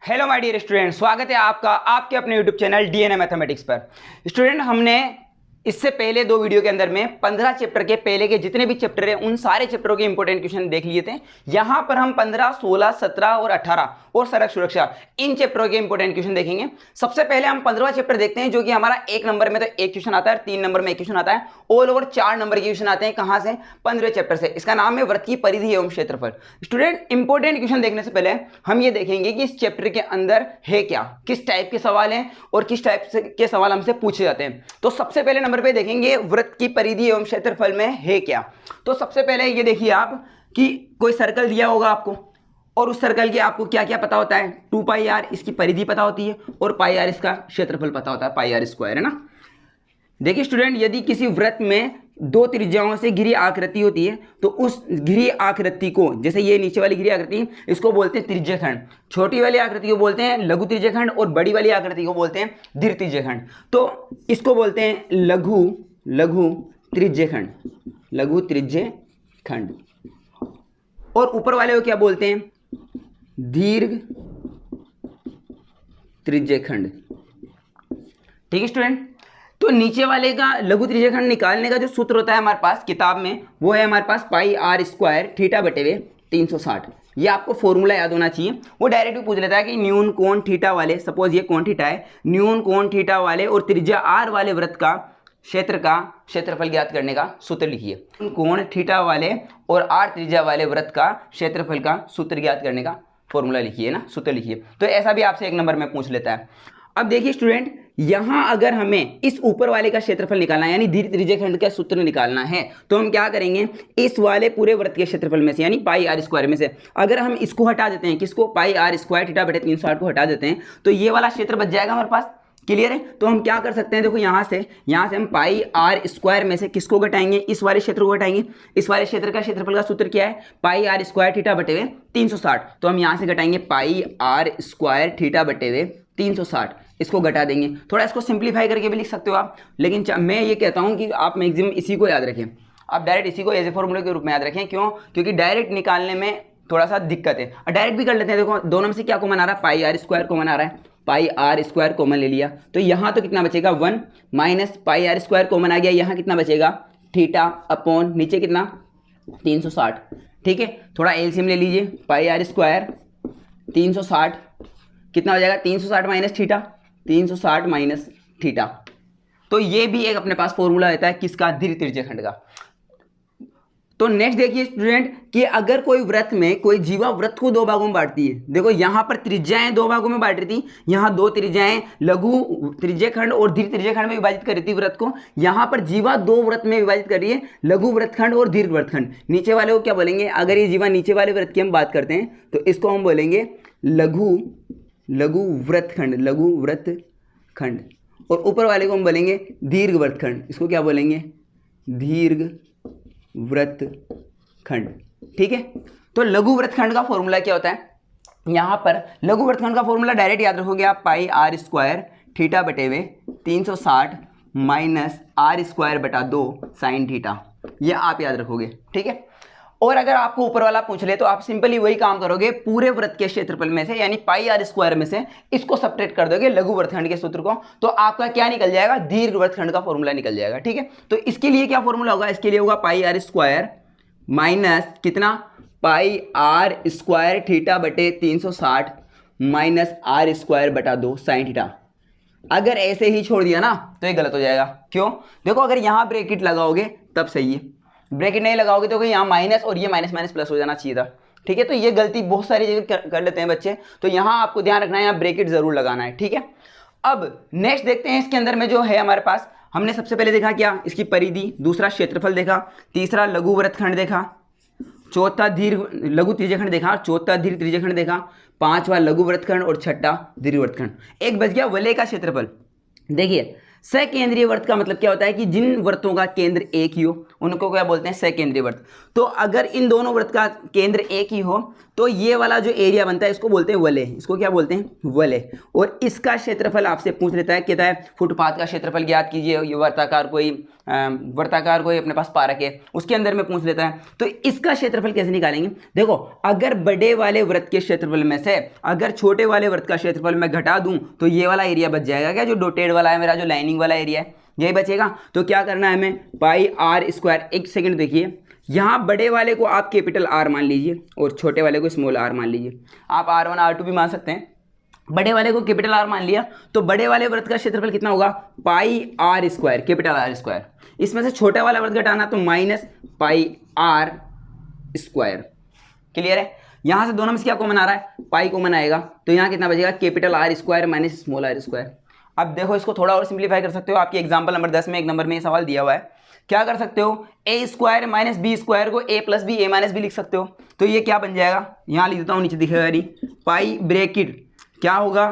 Hello my dear student, स्वागत है आपका आपके अपने यूट्यूब चैनल डीएनए मैथमेटिक्स पर। स्टूडेंट, हमने इससे पहले दो वीडियो के अंदर में 15 चैप्टर के पहले के जितने भी चैप्टर हैं उन सारे चैप्टरों के इंपॉर्टेंट क्वेश्चन देख लिए थे। यहां पर हम 15, 16, 17 और 18 और सड़क सुरक्षा इन चैप्टरों के इंपॉर्टेंट क्वेश्चन देखेंगे। सबसे पहले हम 15वां चैप्टर देखते हैं, जो कि हमारा 1 नंबर में तो एक क्वेश्चन आता है, 3 नंबर में एक क्वेश्चन आता है, ऑल ओवर 4 नंबर के क्वेश्चन आते हैं। कहां से? 15वें चैप्टर से। इसका नाम है वृत्त की परिधि एवं क्षेत्रफल। स्टूडेंट, इंपॉर्टेंट क्वेश्चन देखने से पहले हम ये देखेंगे कि इस चैप्टर के अंदर है क्या, किस टाइप के सवाल हैं और किस टाइप के सवाल हमसे पूछे जाते हैं। तो सबसे पहले नंबर पे देखेंगे वृत्त की परिधि एवं क्षेत्रफल में है क्या। तो सबसे पहले ये देखिए आप कि कोई सर्कल दिया होगा आपको और उस सर्कल के आपको क्या क्या पता होता है। 2 पाई आर इसकी परिधि पता होती है और पाई आर इसका क्षेत्रफल पता होता है, पाई आर स्क्वायर, है ना। देखिए स्टूडेंट, यदि किसी वृत्त में 2 त्रिज्याओं से घिरी आकृति होती है तो उस घिरी आकृति को, जैसे ये नीचे वाली घिरी आकृति, इसको बोलते हैं त्रिज्यखंड। छोटी वाली आकृति को बोलते हैं लघु त्रिज्यखंड और बड़ी वाली आकृति को बोलते हैं दीर्घ त्रिज्यखंड। तो इसको बोलते हैं लघु त्रिज्यखंड, लघु त्रिज्यखंड। और ऊपर वाले को क्या बोलते हैं? दीर्घ त्रिज्यखंड। ठीक है स्टूडेंट, तो नीचे वाले का लघु त्रिज्यखंड निकालने का जो सूत्र होता है हमारे पास किताब में, वो है हमारे पास पाई आर स्क्वायर थीटा बटे हुए 360। ये आपको फॉर्मूला याद होना चाहिए। वो डायरेक्ट भी पूछ लेता है कि न्यून कोण थीटा वाले, सपोज ये कोण थीटा है, न्यून कोण थीटा वाले और त्रिज्या आर वाले वृत्त का क्षेत्रफल ज्ञात करने का सूत्र लिखिए। कोण थीटा वाले और आर त्रिज्या वाले वृत्त का क्षेत्रफल का सूत्र ज्ञात करने का फॉर्मूला लिखिए ना, सूत्र लिखिए। तो ऐसा भी आपसे 1 नंबर में पूछ लेता है। अब देखिए स्टूडेंट, यहां अगर हमें इस ऊपर वाले का क्षेत्रफल निकालना है, यानी दीर्घ त्रिज्यखंड का सूत्र निकालना है, तो हम क्या करेंगे? इस वाले पूरे वृत्त के क्षेत्रफल में से, यानी पाई आर स्क्वायर में से अगर हम इसको हटा देते हैं, किसको? पाई आर स्क्वायर थीटा बटे 360 को हटा देते हैं, तो ये वाला क्षेत्र बच जाएगा हमारे पास। क्लियर है? तो हम क्या कर सकते हैं, देखो यहां से हम पाई आर स्क्वायर में से किसको घटाएंगे? इस वाले क्षेत्र को घटाएंगे। इस वाले क्षेत्र का क्षेत्रफल का सूत्र क्या है? पाई आर स्क्वायर थीटा बटे हुए 360। तो हम यहां से घटाएंगे पाई आर स्क्वायर थीटा बटे हुए 360, इसको घटा देंगे। थोड़ा इसको सिंप्लीफाई करके भी लिख सकते हो आप, लेकिन मैं ये कहता हूं कि आप मैक्सिमम इसी को याद रखें। आप डायरेक्ट इसी को एज ए फॉर्मूले के रूप में याद रखें। क्यों? क्योंकि डायरेक्ट निकालने में थोड़ा सा दिक्कत है। और डायरेक्ट भी कर लेते हैं। देखो दोनों में से क्या कॉमन आ रहा है? पाई आर स्क्वायर कॉमन आ रहा है, पाई आर स्क्वायर कॉमन ले लिया, तो यहाँ तो कितना बचेगा? 1 minus pi R square common आ गया, यहाँ कितना बचेगा? थीटा अपॉन नीचे कितना? 360। ठीक है, थोड़ा एलसीएम ले लीजिए। पाई आर स्क्वायर 360 कितना हो जाएगा? 360 माइनस थीटा, 360 माइनस थीटा। तो ये भी एक अपने पास फॉर्मूला रहता है किसका? दीर्घ त्रिज्यखंड का। तो नेक्स्ट देखिए स्टूडेंट कि अगर कोई वृत्त में कोई जीवा वृत्त को 2 भागों में बांटती है। देखो यहां पर त्रिज्याएं 2 भागों में बांट रही थी, यहां 2 त्रिज्याएं लघु त्रिज्यखंड और दीर्घ त्रिज्यखंड में विभाजित कर रही थी वृत्त को। यहां पर जीवा 2 वृत्त में विभाजित कर रही है, लघु वृत्तखंड और दीर्घ वृत्तखंड। नीचे वाले को क्या बोलेंगे? अगर ये जीवा नीचे वाले वृत्त की हम बात करते हैं तो इसको हम बोलेंगे लघु वृत्तखंड, लघु वृत्तखंड। और ऊपर वाले को हम बोलेंगे दीर्घ वृत्तखंड, इसको क्या बोलेंगे? दीर्घ वृत्तखंड। ठीक है, तो लघु वृत्तखंड का फॉर्मूला क्या होता है? यहां पर लघु वृत्तखंड का फॉर्मूला डायरेक्ट याद रखोगे आप, पाई आर स्क्वायर थीटा बटे हुए 360 माइनस आर स्क्वायर बटा 2 साइन थीटा, ये आप याद रखोगे। ठीक है, और अगर आपको ऊपर वाला पूछ ले तो आप सिंपली वही काम करोगे, पूरे वृत्त के क्षेत्रफल में से यानी पाई आर स्क्वायर में से इसको सब्ट्रैक्ट कर दोगे लघु वृत्तखंड के सूत्र को, तो आपका क्या निकल जाएगा? दीर्घ वृत्तखंड का फॉर्मूला निकल जाएगा। ठीक है, तो इसके लिए क्या फॉर्मूला होगा? इसके लिए होगा पाई आर स्क्वायर माइनस कितना? पाई आर स्क्वायर थीटा बटे 360 माइनस आर स्क्वायर बटा 2 साइन थीटा। अगर ऐसे ही छोड़ दिया ना तो ये गलत हो जाएगा। क्यों? देखो अगर यहां ब्रैकेट लगाओगे तब सही है, ब्रैकेट नहीं लगाओगे तो यहाँ माइनस और ये माइनस माइनस प्लस हो जाना चाहिए था। ठीक है, तो ये गलती बहुत सारी जगह कर लेते हैं बच्चे, तो यहाँ आपको ध्यान रखना है, यहाँ ब्रैकेट जरूर लगाना है। ठीक है, अब नेक्स्ट देखते हैं इसके अंदर में जो है हमारे पास। हमने सबसे पहले देखा क्या? इसकी परिधि, दूसरा क्षेत्रफल देखा, तीसरा लघु वृत्तखंड देखा, चौथा लघु त्रिज्यखंड देखा, चौथा दीर्घ त्रिज्यखंड देखा, 5वां लघु वृत्तखंड और 6ठा दीर्घ वृत्तखंड। एक बच गया वलय का क्षेत्रफल। देखिए सकेंद्रीय वृत्त का मतलब क्या होता है कि जिन वृत्तों का केंद्र एक ही हो उनको क्या बोलते हैं? सकेंद्रीय वृत्त। तो अगर इन दोनों वृत्त का केंद्र एक ही हो तो ये वाला जो एरिया बनता है इसको बोलते हैं वलय, इसको क्या बोलते हैं वलय। और इसका क्षेत्रफल आपसे पूछ लेता है, कहता है फुटपाथ का क्षेत्रफल ज्ञात कीजिए, ये वर्ताकार कोई अपने पास पार्क है उसके अंदर में पूछ लेता है, तो इसका क्षेत्रफल कैसे निकालेंगे। देखो अगर बड़े वाले वृत्त के क्षेत्रफल में से अगर छोटे वाले वृत्त का क्षेत्रफल मैं घटा दूं तो ये वाला एरिया बच जाएगा, क्या जो डॉटेड वाला है मेरा जो लाइनिंग वाला एरिया है यही बचेगा। तो क्या करना है हमें, पाई आर स्क्वायर, एक सेकंड देखिए, यहाँ बड़े वाले को आप कैपिटल आर मान लीजिए और छोटे वाले को स्मॉल आर मान लीजिए, आप R1 R2 भी मान सकते हैं। बड़े वाले को कैपिटल आर मान लिया तो बड़े वाले वृत्त का क्षेत्रफल कितना होगा, pi R square, capital R square. इसमें से छोटा वाला वृत्त घटाना तो minus pi R square. Clear है, यहाँ से दोनों में से क्या कॉमन आ रहा है, पाई कॉमन आएगा, तो यहाँ कितना बचेगा, capital R square minus small R square. अब देखो इसको थोड़ा और सिंप्लीफाई कर सकते हो, आपकी एग्जाम्पल नंबर 10 में एक नंबर में ये सवाल दिया हुआ है, क्या कर सकते हो, ए स्क्वायर माइनस बी स्क्वायर को ए प्लस बी ए माइनस बी लिख सकते हो। तो ये क्या बन जाएगा, यहाँ लिख देता हूँ नीचे दिखेगा नहीं, पाई ब्रैकेट क्या होगा,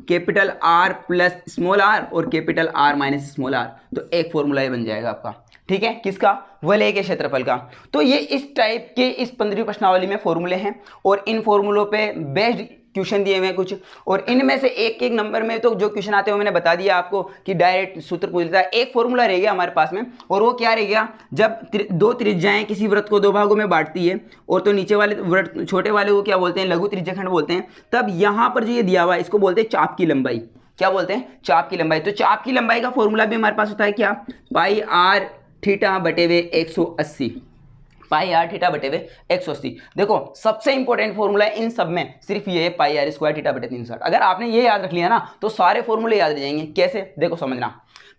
capital R plus small R और capital R minus small R, तो एक फॉर्मूला ये बन जाएगा आपका। ठीक है, किसका, वलय के क्षेत्रफल का। तो ये इस टाइप के इस 15वीं प्रश्नावली में फॉर्मूले हैं और इन फॉर्मूलों पे बेस्ड क्वेश्चन दिए हुए हैं कुछ, और इनमें से एक एक नंबर में तो जो क्वेश्चन आते हैं मैंने बता दिया आपको कि डायरेक्ट सूत्र पूछ लेता है। एक फॉर्मूला रह गया हमारे पास में, और वो क्या रह गया, जब दो त्रिज्याएं किसी वृत्त को दो भागों में बांटती है और तो नीचे वाले वृत्त छोटे वाले को क्या बोलते हैं, लघु त्रिज्याखंड बोलते हैं, तब यहाँ पर जो ये दिया हुआ है इसको बोलते हैं चाप की लंबाई। क्या बोलते हैं, चाप की लंबाई। तो चाप की लंबाई का फॉर्मूला भी हमारे पास होता है क्या, पाई आर थीटा बटे वे 180, पाई आर थीटा बटे वे 180। देखो सबसे इंपॉर्टेंट फॉर्मूला है इन सब में सिर्फ ये पाई आर स्क्वायर थीटा बटे 360। अगर आपने ये याद रख लिया ना तो सारे फॉर्मूले याद रह जाएंगे। कैसे, देखो समझना,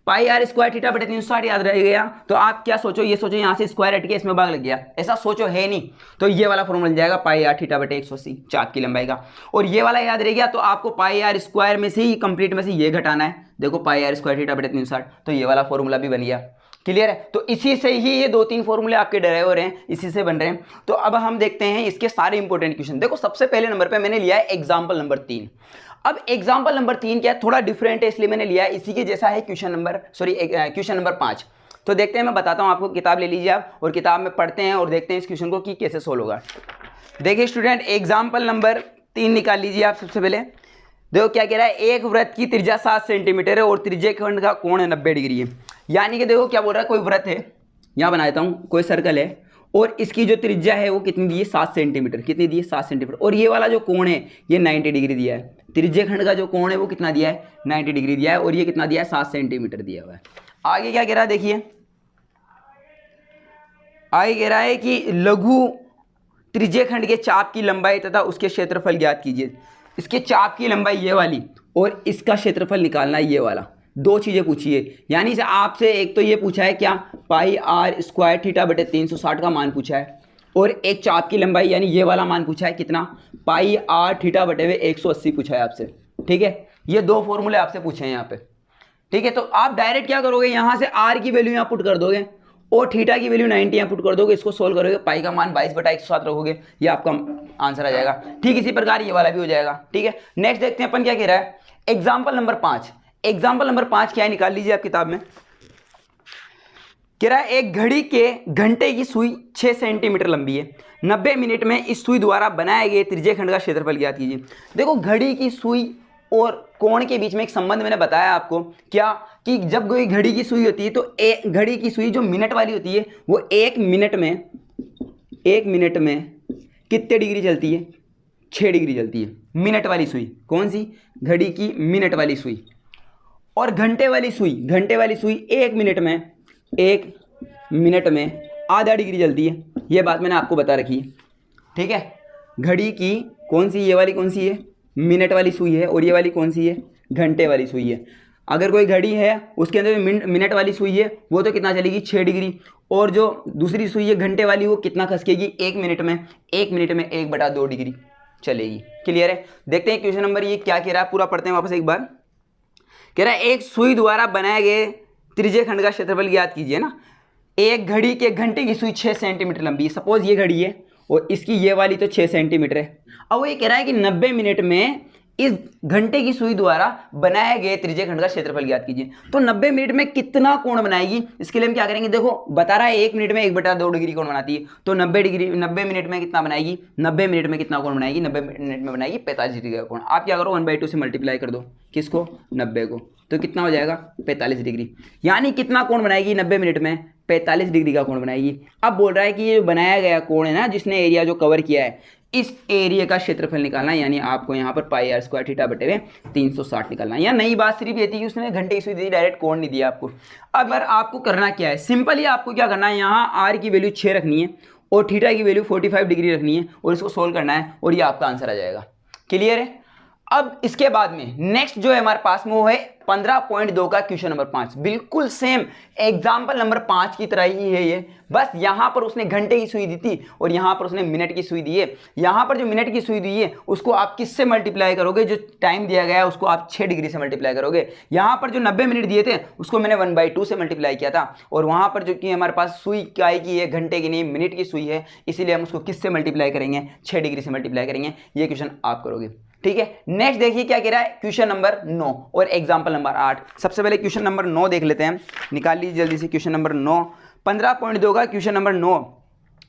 पाई आर स्क्वायर थीटा बटे 360 याद रह गया तो आप क्या सोचो, ये सोचो यहाँ से स्क्वायर हट के इसमें भाग लग गया, ऐसा सोचो है नहीं, तो ये वाला फॉर्मूला मिल जाएगा पाई आर थीटा बटे 180 चाप की लंबाई का। और ये वाला याद रह गया तो आपको पाई आर स्क्वायर में से ही कंप्लीट में से ये घटाना है, देखो पाई आर स्क्वायर थीटा बटे 360, तो ये वाला फॉर्मूला भी बन गया। क्लियर है, तो इसी से ही ये 2-3 फॉर्मूले आपके डराइव हो रहे हैं, इसी से बन रहे हैं। तो अब हम देखते हैं इसके सारे इंपॉर्टेंट क्वेश्चन। देखो सबसे पहले नंबर पे मैंने लिया है एग्जांपल नंबर 3। अब एग्जांपल नंबर 3 क्या है, थोड़ा डिफरेंट है इसलिए मैंने लिया है, इसी के जैसा है क्वेश्चन नंबर 5। तो देखते हैं, मैं बताता हूँ आपको, किताब ले लीजिए आप और किताब में पढ़ते हैं और देखते हैं इस क्वेश्चन को कि कैसे सोल्व होगा। देखिए स्टूडेंट, एग्जाम्पल नंबर 3 निकाल लीजिए आप। सबसे पहले देखो क्या कह रहा है, एक वृत्त की त्रिज्या 7 सेंटीमीटर है और त्रिज्यखंड का कोण 90 डिग्री है। यानी कि देखो क्या बोल रहा है, कोई वृत्त है, यहाँ बना देता हूँ, कोई सर्कल है और इसकी जो त्रिज्या है वो कितनी दी है, 7 सेंटीमीटर। कितनी दी है, 7 सेंटीमीटर। और ये वाला जो कोण है ये 90 डिग्री दिया है। त्रिज्यखंड का जो कोण है वो कितना दिया है, 90 डिग्री दिया है, और ये कितना दिया है, 7 सेंटीमीटर दिया हुआ है। आगे क्या कह रहा है, देखिए आगे कह रहा है कि लघु त्रिज्यखंड के चाप की लंबाई तथा उसके क्षेत्रफल ज्ञात कीजिए। इसके चाप की लंबाई ये वाली और इसका क्षेत्रफल निकालना है ये वाला। दो चीज़ें पूछी है, यानी से आपसे एक तो ये पूछा है क्या, पाई आर स्क्वायर थीटा बटे 360 का मान पूछा है, और एक चाप की लंबाई यानी ये वाला मान पूछा है कितना, पाई आर थीटा बटे वे 180 पूछा है आपसे। ठीक है, ये दो फॉर्मूले आपसे पूछे हैं यहाँ पे। ठीक है, तो आप डायरेक्ट क्या करोगे, यहाँ से आर की वैल्यू यहाँ पुट कर दोगे और थीटा की वैल्यू 90 यहाँ पुट कर दोगे, इसको सोल्व करोगे, पाई का मान 22/107 रखोगे, ये आपका आंसर आ जाएगा। ठीक इसी प्रकार ये वाला भी हो जाएगा। ठीक है, नेक्स्ट देखते हैं अपन क्या कह रहा है, एग्जाम्पल नंबर 5। एग्जाम्पल नंबर 5 क्या है, निकाल लीजिए आप किताब में। कह रहा है एक घड़ी के घंटे की सुई 6 सेंटीमीटर लंबी है, 90 मिनट में इस सुई द्वारा बनाए गए त्रिज्यखंड का क्षेत्रफल ज्ञात कीजिए। देखो घड़ी की सुई और कोण के बीच में एक संबंध मैंने बताया आपको, क्या कि जब कोई घड़ी की सुई होती है तो एक घड़ी की सुई जो मिनट वाली होती है वो एक मिनट में कितने डिग्री चलती है, 6 डिग्री चलती है। मिनट वाली सुई कौन सी, घड़ी की मिनट वाली सुई। और घंटे वाली सुई एक मिनट में आधा डिग्री चलती है। ये बात मैंने आपको बता रखी है। ठीक है, घड़ी की कौन सी, ये वाली कौन सी है, मिनट वाली सुई है, और ये वाली कौन सी है, घंटे वाली सुई है। अगर कोई घड़ी है उसके अंदर मिनट वाली सुई है वो तो कितना चलेगी, 6 डिग्री, और जो दूसरी सुई है घंटे वाली वो कितना खसकेगी, एक मिनट में 1/2 डिग्री चलेगी। क्लियर है, देखते हैं क्वेश्चन नंबर ये क्या कह रहा है, पूरा पढ़ते हैं वापस एक बार। कह रहा है एक सुई द्वारा बनाए गए त्रिज्यखंड का क्षेत्रफल ज्ञात कीजिए ना। एक घड़ी के घंटे की सुई 6 सेंटीमीटर लंबी है, सपोज ये घड़ी है और इसकी ये वाली तो 6 सेंटीमीटर है। अब वो ये कह रहा है कि 90 मिनट में इस घंटे की सुई द्वारा बनाए गए त्रिज्यीय खंड का क्षेत्रफल ज्ञात कीजिए। तो 90 मिनट में कितना कोण बनाएगी, इसके लिए हम क्या करेंगे, देखो बता रहा है 1 मिनट में 1/2 डिग्री कोण बनाती है, तो 90 मिनट में कितना बनाएगी, 90 मिनट में कितना कोण बनाएगी, 90 मिनट में बनाएगी 45 डिग्री का कोण। आप क्या करो 1/2 से मल्टीप्लाई कर दो, किसको, 90 को, तो कितना हो जाएगा 45 डिग्री। यानी कितना कोण बनाएगी 90 मिनट में, 45 डिग्री का कोण बनाएगी। अब बोल रहा है कि ये बनाया गया कोण है ना, जिसने एरिया जो कवर किया है, इस एरिया का क्षेत्रफल निकालना है। यानी आपको यहाँ पर पाई आर स्क्वायर थीटा बटे हुए 360 निकालना है। यहाँ नई बात सिर्फ ये थी कि उसने घंटे की सुई दी, डायरेक्ट कोण नहीं दिया आपको। अब अगर आपको करना क्या है, सिंपली आपको क्या करना है, यहाँ आर की वैल्यू 6 रखनी है और थीटा की वैल्यू 45 डिग्री रखनी है और इसको सोल्व करना है और ये आपका आंसर आ जाएगा। क्लियर है। अब इसके बाद में नेक्स्ट जो है हमारे पास में वो है 15.2 का क्वेश्चन नंबर 5। बिल्कुल सेम एग्जाम्पल नंबर 5 की तरह ही है ये, बस यहां पर उसने घंटे की सुई दी थी और यहां पर उसने मिनट की सुई दी है। यहां पर जो मिनट की सुई दी है उसको आप किससे मल्टीप्लाई करोगे, जो टाइम दिया गया है उसको आप 6 डिग्री से मल्टीप्लाई करोगे। यहां पर जो 90 मिनट दिए थे उसको मैंने 1/2 से मल्टीप्लाई किया था और वहां पर जो कि हमारे पास सुई काय की है, घंटे की नहीं मिनट की सुई है, इसीलिए हम उसको किससे मल्टीप्लाई करेंगे, 6 डिग्री से मल्टीप्लाई करेंगे। ये क्वेश्चन आप करोगे। ठीक है, नेक्स्ट देखिए क्या कह रहा है, क्वेश्चन नंबर 9 और एग्जांपल नंबर 8। सबसे पहले क्वेश्चन नंबर 9 देख लेते हैं, निकाल लीजिए जल्दी से क्वेश्चन नंबर 9। 15.2 का क्वेश्चन नंबर 9।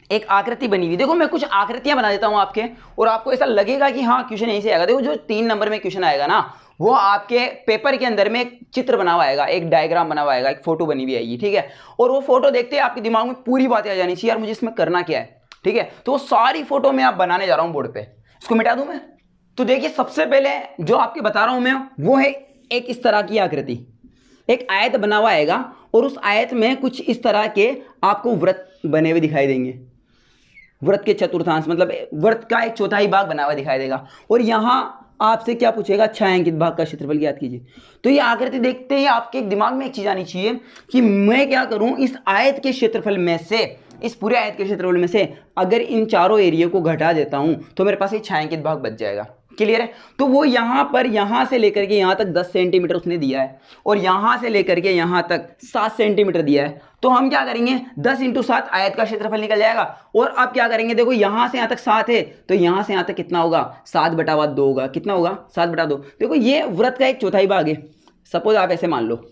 एक आकृति बनी हुई, देखो मैं कुछ आकृतियां बना देता हूं आपके और आपको ऐसा लगेगा कि हाँ क्वेश्चन यहीं से आएगा। देखो जो 3 नंबर में क्वेश्चन आएगा ना, वो आपके पेपर के अंदर में एक चित्र बना हुआ आएगा, एक डायग्राम बना हुआ आएगा, एक फोटो बनी हुई आएगी। ठीक है, और वो फोटो देखते ही आपके दिमाग में पूरी बातें आ जानी चाहिए, यार मुझे इसमें करना क्या है। ठीक है, तो वो सारी फोटो मैं आप बनाने जा रहा हूं बोर्ड पे, इसको मिटा दूं मैं। तो देखिए सबसे पहले जो आपके बता रहा हूं मैं वो है एक इस तरह की आकृति, एक आयत बना हुआ आएगा और उस आयत में कुछ इस तरह के आपको वृत्त बने हुए दिखाई देंगे। वृत्त के चतुर्थांश मतलब वृत्त का एक चौथाई भाग बना हुआ दिखाई देगा और यहां आपसे क्या पूछेगा, छायांकित भाग का क्षेत्रफल ज्ञात कीजिए। तो ये आकृति देखते ही आपके दिमाग में एक चीज आनी चाहिए कि मैं क्या करूं, इस आयत के क्षेत्रफल में से, इस पूरे आयत के क्षेत्रफल में से अगर इन चारों एरिया को घटा देता हूं तो मेरे पास एक छायांकित भाग बच जाएगा। क्लियर है। तो वो यहां पर यहां से लेकर के यहां तक 10 सेंटीमीटर उसने दिया है और यहां से लेकर के यहां तक 7 सेंटीमीटर दिया है। तो हम क्या करेंगे, 10 × 7 आयत का क्षेत्रफल निकल जाएगा। और अब क्या करेंगे, देखो यहां से यहां तक 7 है तो यहां से यहां तक कितना होगा, 7/2 होगा। कितना होगा, 7/2। देखो ये वृत्त का एक चौथाई भाग है, सपोज आप ऐसे मान लो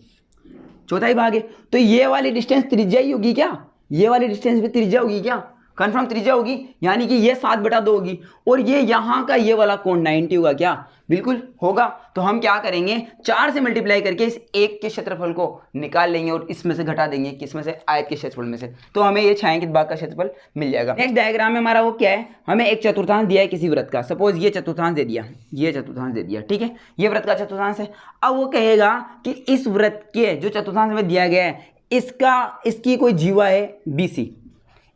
चौथाई भाग है, तो ये वाली डिस्टेंस त्रिज्या ही होगी क्या, ये वाली डिस्टेंस भी त्रिज्या होगी क्या, कंफर्म त्रिज्या होगी। यानी कि ये 7/2 होगी और ये यहाँ का ये वाला कोण 90 होगा क्या, बिल्कुल होगा। तो हम क्या करेंगे, 4 से मल्टीप्लाई करके इस एक के क्षेत्रफल को निकाल लेंगे और इसमें से घटा देंगे, किसमें से, आयत के क्षेत्रफल में से। तो हमें ये छायांकित भाग का क्षेत्रफल मिल जाएगा। नेक्स्ट डायग्राम में हमारा वो क्या है, हमें एक चतुर्थांश दिया है किसी वृत्त का, सपोज ये चतुर्थांश दे दिया, ये चतुर्थांश दे दिया। ठीक है, ये वृत्त का चतुर्थांश है। अब वो कहेगा कि इस वृत्त के जो चतुर्थांश में दिया गया है इसकी कोई जीवा है BC,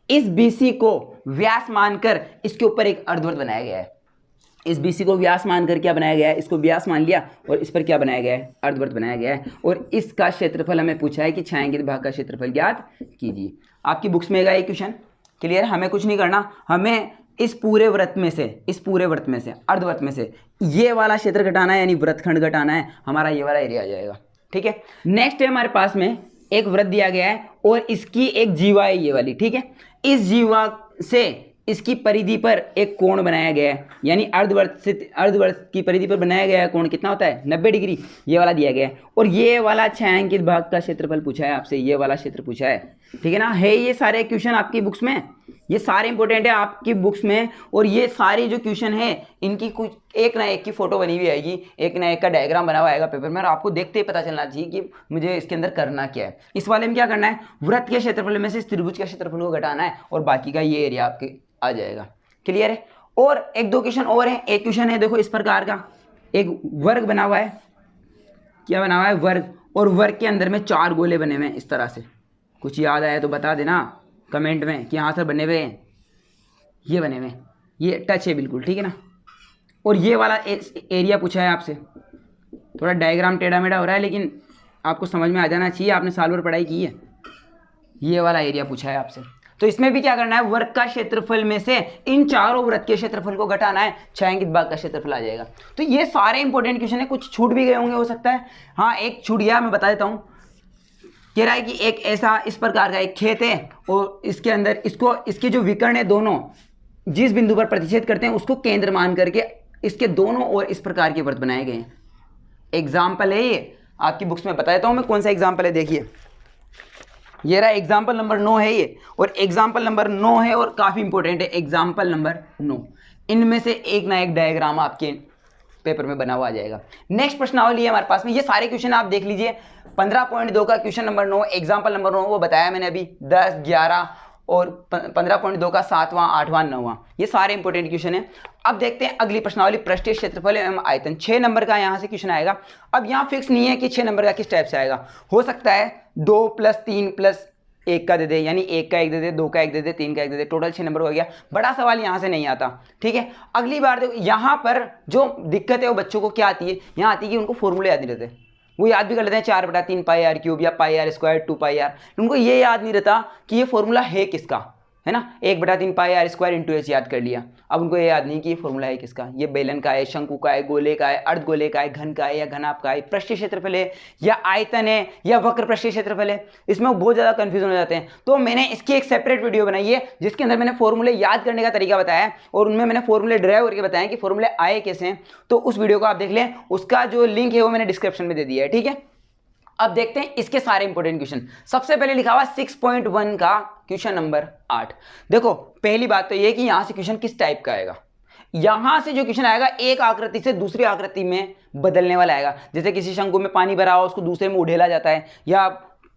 इस BC को व्यास मानकर इसके ऊपर एक अर्धवृत्त बनाया गया है। इस BC को व्यास मानकर क्या बनाया गया है, इसको व्यास मान लिया और इस पर क्या बनाया गया है, अर्धवृत्त बनाया गया है। और इसका क्षेत्रफल हमें पूछा है कि छायांकित भाग का क्षेत्रफल ज्ञात कीजिए। आपकी बुक्स में ये क्वेश्चन। क्लियर, हमें कुछ नहीं करना, हमें इस पूरे वृत्त में से, इस पूरे वृत्त में से, अर्धवृत्त में से ये वाला क्षेत्र घटाना है, यानी वृत्तखंड घटाना है, हमारा ये वाला एरिया आ जाएगा। ठीक है, नेक्स्ट है हमारे पास में एक वृत्त दिया गया है और इसकी एक जीवा है ये वाली। ठीक है, इस जीवा से इसकी परिधि पर एक कोण बनाया गया है, यानी अर्धवृत्त से अर्धवृत्त की परिधि पर बनाया गया कोण कितना होता है, 90 डिग्री, ये वाला दिया गया है। और ये वाला छायांकित भाग का क्षेत्रफल पूछा है आपसे, ये वाला क्षेत्र पूछा है। ठीक है ना, है ये सारे क्वेश्चन आपकी बुक्स में, ये सारे इंपॉर्टेंट है आपकी बुक्स में। और ये सारे जो क्वेश्चन है इनकी कुछ एक ना एक की फोटो बनी हुई आएगी, एक ना एक का डायग्राम बना हुआ आएगा पेपर में, और आपको देखते ही पता चलना चाहिए कि मुझे इसके अंदर करना क्या है। इस वाले में क्या करना है, वृत्त के क्षेत्रफल में से इस त्रिभुज के क्षेत्रफल को घटाना है और बाकी का ये एरिया आपके आ जाएगा। क्लियर है। और एक दो क्वेश्चन और है, एक क्वेश्चन है देखो इस प्रकार का, एक वर्ग बना हुआ है, क्या बना हुआ है, वर्ग, और वर्ग के अंदर में 4 गोले बने हुए हैं इस तरह से। कुछ याद आया तो बता देना कमेंट में कि हाँ सर बने हुए हैं, ये बने हुए हैं, ये टच है बिल्कुल। ठीक है ना, और ये वाला एरिया पूछा है आपसे, थोड़ा डायग्राम टेढ़ा मेढ़ा हो रहा है लेकिन आपको समझ में आ जाना चाहिए, आपने साल भर पढ़ाई की है। ये वाला एरिया पूछा है आपसे, तो इसमें भी क्या करना है, वर्ग का क्षेत्रफल में से इन चारों वृत्त के क्षेत्रफल को घटाना है, छायांकित भाग का क्षेत्रफल आ जाएगा। तो ये सारे इंपॉर्टेंट क्वेश्चन है, कुछ छूट भी गए होंगे हो सकता है, हाँ एक छूट गया, मैं बता देता हूँ। कह रहा है कि एक ऐसा इस प्रकार का एक खेत है और इसके अंदर इसके जो विकर्ण है दोनों जिस बिंदु पर प्रतिच्छेद करते हैं उसको केंद्र मान करके इसके दोनों ओर इस प्रकार के वृत्त बनाए गए हैं। एग्जाम्पल है ये, आपकी बुक्स में बता देता हूं मैं कौन सा एग्जाम्पल है। देखिए ये रहा एग्जाम्पल नंबर 9 है ये, और एग्जाम्पल नंबर 9 है और काफ़ी इंपॉर्टेंट है एग्जाम्पल नंबर 9। इनमें से एक ना एक डायग्राम आपके पेपर में बना हुआ आ जाएगा। नेक्स्ट प्रश्नावली है हमारे पास में, ये सारे क्वेश्चन आप देख लीजिए। 15.2 का क्वेश्चन नंबर 9 एग्जाम्पल नंबर 9 वो बताया मैंने अभी, 10, 11 और 15.2 का 7वां, 8वां, 9वां, ये सारे इंपॉर्टेंट क्वेश्चन हैं। अब देखते हैं अगली प्रश्नावली, पृष्ठीय क्षेत्रफल एवं आयतन। 6 नंबर का यहाँ से क्वेश्चन आएगा। अब यहाँ फिक्स नहीं है कि 6 नंबर का किस टाइप से आएगा, हो सकता है 2 + 3 + 1 का दे दे, यानी 1 का 1 दे दे, 2 का 1 दे दे, 3 का 1 दे दे, टोटल 6 नंबर हो गया। बड़ा सवाल यहाँ से नहीं आता, ठीक है। अगली बार देखो यहाँ पर जो दिक्कत है वो बच्चों को क्या आती है, यहाँ आती है कि उनको फॉर्मूले याद नहीं रहते। वो याद भी कर लेते हैं 4/3 πr³ या πr² 2πr, उनको ये याद नहीं रहता कि ये फॉर्मूला है किसका, है ना। 1/3 πr² × h याद कर लिया, अब उनको ये याद नहीं कि ये फॉर्मूला है किसका, ये बेलन का है, शंकु का है, गोले का है, अर्धगोले का है, घन का है या घनाभ का है, पृष्ठीय क्षेत्रफल है या आयतन है या वक्र पृष्ठीय क्षेत्रफल है, इसमें वो बहुत ज़्यादा कंफ्यूजन हो जाते हैं। तो मैंने इसकी एक सेपरेट वीडियो बनाई है जिसके अंदर मैंने फॉर्मूले याद करने का तरीका बताया है और उनमें मैंने फॉर्मूले ड्राइव करके बताया कि फॉर्मूले आए कैसे हैं। तो उस वीडियो को आप देख लें, उसका जो लिंक है वो मैंने डिस्क्रिप्शन में दे दिया है, ठीक है। अब देखते हैं इसके सारे इंपॉर्टेंट क्वेश्चन। सबसे पहले लिखा हुआ 6.1 का क्वेश्चन नंबर 8। देखो पहली बात तो ये कि यहां से क्वेश्चन किस टाइप का आएगा, यहां से जो क्वेश्चन आएगा एक आकृति से दूसरी आकृति में बदलने वाला आएगा। जैसे किसी शंकु में पानी भरा हो उसको दूसरे में उड़ेला जाता है, या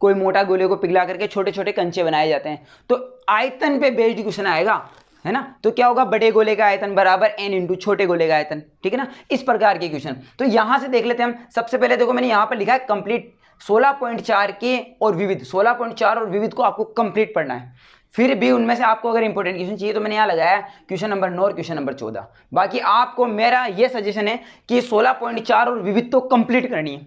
कोई मोटा गोले को पिघला करके छोटे छोटे कंचे बनाए जाते हैं। तो आयतन पे बेस्ड क्वेश्चन आएगा, है ना। तो क्या होगा, बड़े गोले का आयतन बराबर n × छोटे गोले का आयतन, ठीक है ना, इस प्रकार के क्वेश्चन। तो यहां से देख लेते हैं हम। सबसे पहले देखो मैंने यहां पर लिखा है कंप्लीट 16.4 के और विविध, 16.4 और विविध को आपको कंप्लीट पढ़ना है। फिर भी उनमें से आपको अगर इंपॉर्टेंट क्वेश्चन चाहिए तो मैंने यहाँ लगाया क्वेश्चन नंबर 9 और क्वेश्चन नंबर 14। बाकी आपको मेरा ये सजेशन है कि 16.4 और विविध तो कंप्लीट करनी है,